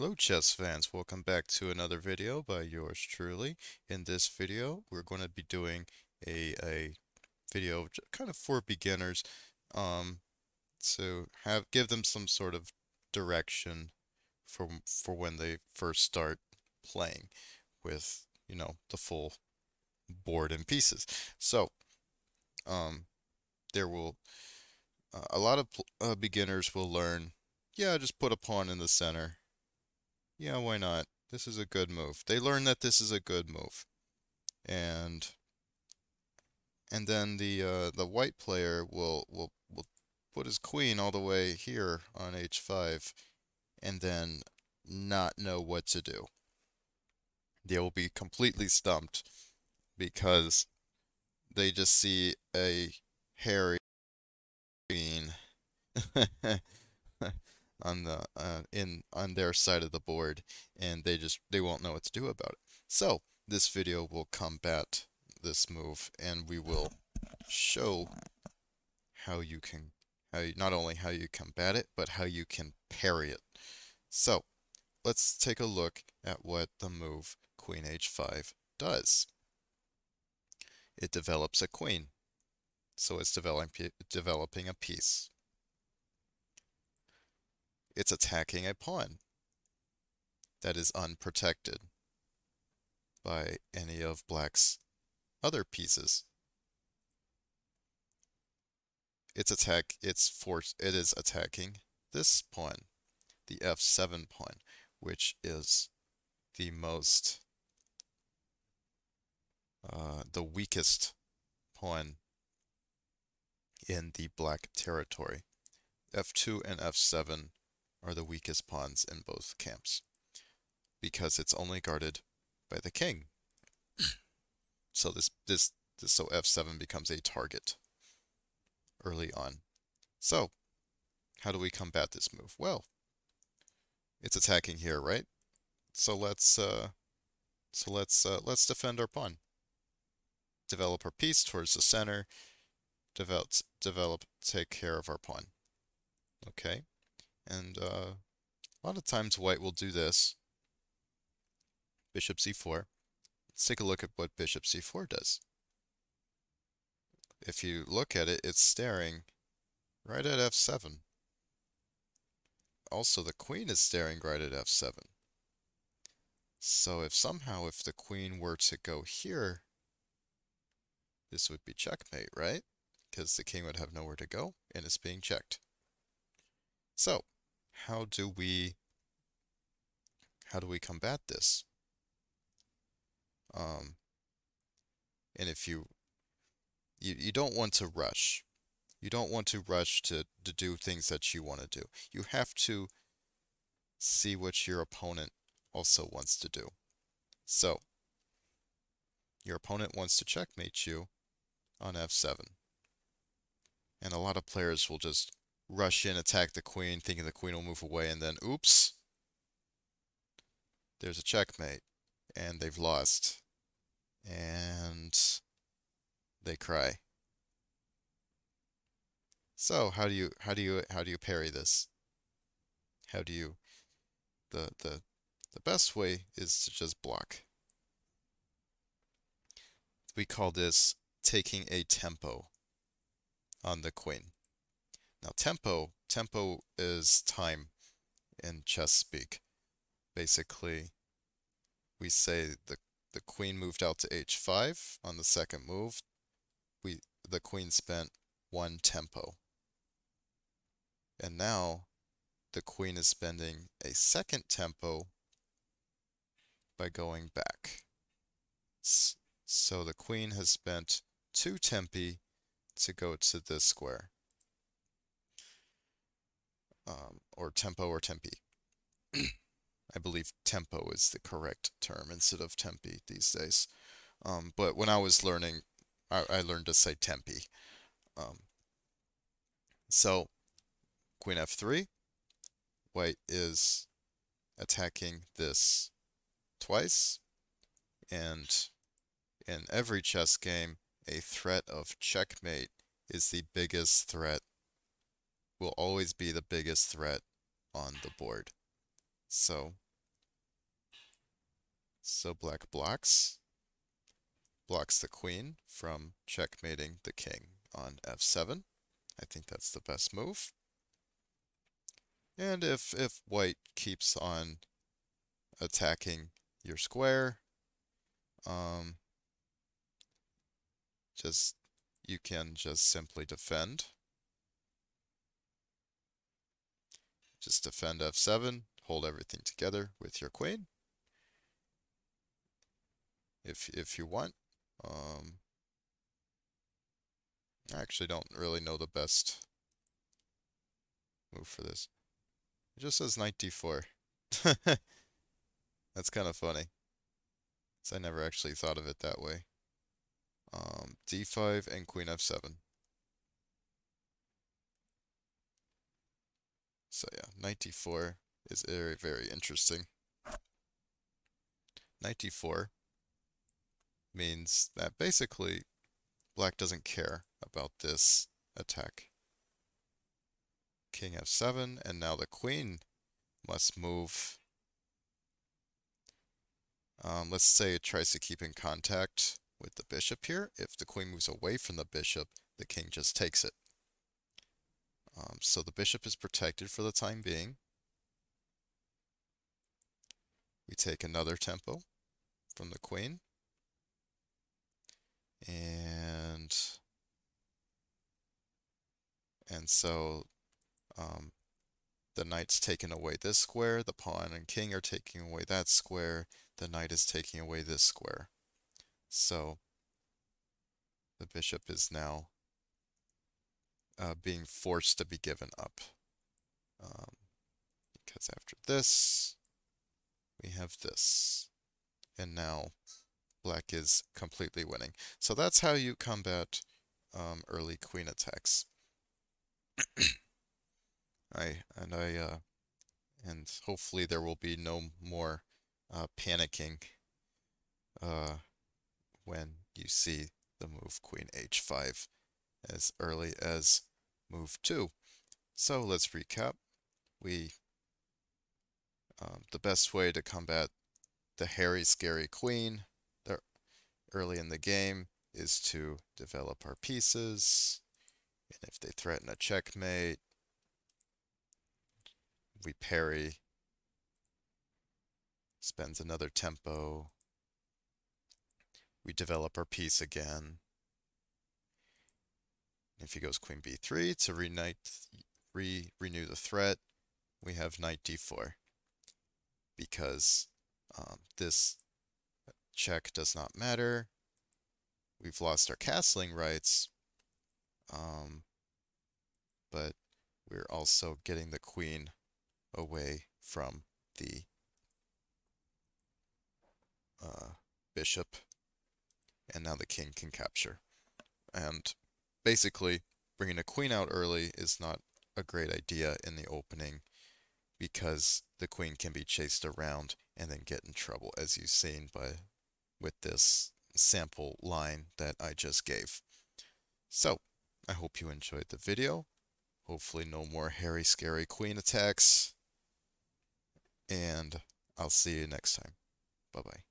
Hello chess fans, welcome back to another video by yours truly. In this video, we're going to be doing a video kind of for beginners, um, to give them some sort of direction for when they first start playing with, the full board and pieces. So, um, there will a lot of beginners will learn, yeah, just put a pawn in the center. Yeah, why not? This is a good move. They learn that this is a good move. And then the white player will put his queen all the way here on h5 and then not know what to do. They will be completely stumped because they just see a hairy queen on their side of the board, and they won't know what to do about it. So this video will combat this move, and we will show how you can not only how you combat it, but how you can parry it. So let's take a look at what the move Queen h5 does. It develops a queen, so it's developing a piece. It's attacking a pawn that is unprotected by any of black's other pieces. It is attacking this pawn, the f7 pawn, which is the most the weakest pawn in the black territory. f2 and f7 are the weakest pawns in both camps because it's only guarded by the king. So so f7 becomes a target early on. So how do we combat this move? Well, it's attacking here, right? So let's defend our pawn. Develop our piece towards the center. Take care of our pawn. Okay, and a lot of times white will do this. Bishop c4. Let's take a look at what bishop c4 does. If you look at it, it's staring right at f7. Also, the queen is staring right at f7. So if the queen were to go here, this would be checkmate, right? Because the king would have nowhere to go, and it's being checked. So, how do we combat this? And if you don't want to rush. You don't want to rush to do things that you want to do. You have to see what your opponent also wants to do. So, your opponent wants to checkmate you on f7. And a lot of players will just rush in, attack the queen, thinking the queen will move away, and then oops, there's a checkmate, and they've lost. And they cry. So how do you parry this? How do you the best way is to just block. We call this taking a tempo on the queen. Now tempo is time in chess speak. Basically, we say the queen moved out to h5 on the second move. The queen spent one tempo. And now the queen is spending a second tempo by going back. So the queen has spent two tempi to go to this square. Or tempo or tempi. I believe tempo is the correct term instead of tempi these days. But when I was learning, I learned to say tempi. Um, so queen f3, white is attacking this twice, and in every chess game, a threat of checkmate is the biggest threat, will always be the biggest threat on the board. So So black blocks the queen from checkmating the king on f7. I think that's the best move. And if white keeps on attacking your square, um, you can just simply defend. Just defend f7, hold everything together with your queen, if you want. I actually don't really know the best move for this. It just says knight d4. That's kind of funny, 'cause I never actually thought of it that way. D5 and queen f7. So yeah, knight d4 is very, very interesting. Knight d4 means that basically black doesn't care about this attack. King f7, and now the queen must move. Let's say it tries to keep in contact with the bishop here. If the queen moves away from the bishop, the king just takes it. So the bishop is protected for the time being. We take another tempo from the queen. And so the knight's taking away this square, the pawn and king are taking away that square, the knight is taking away this square. So the bishop is now being forced to be given up. Because after this, we have this. And now black is completely winning. So that's how you combat early queen attacks. And hopefully there will be no more panicking when you see the move queen h5 as early as move 2. So let's recap. The best way to combat the hairy, scary queen early in the game is to develop our pieces, and if they threaten a checkmate, we parry, spends another tempo, we develop our piece again. If he goes queen b3 to renew the threat, we have knight d4, because this check does not matter. We've lost our castling rights, but we're also getting the queen away from the bishop, and now the king can capture. And basically, bringing a queen out early is not a great idea in the opening, because the queen can be chased around and then get in trouble, as you've seen with this sample line that I just gave. So, I hope you enjoyed the video. Hopefully no more hairy, scary queen attacks. And I'll see you next time. Bye-bye.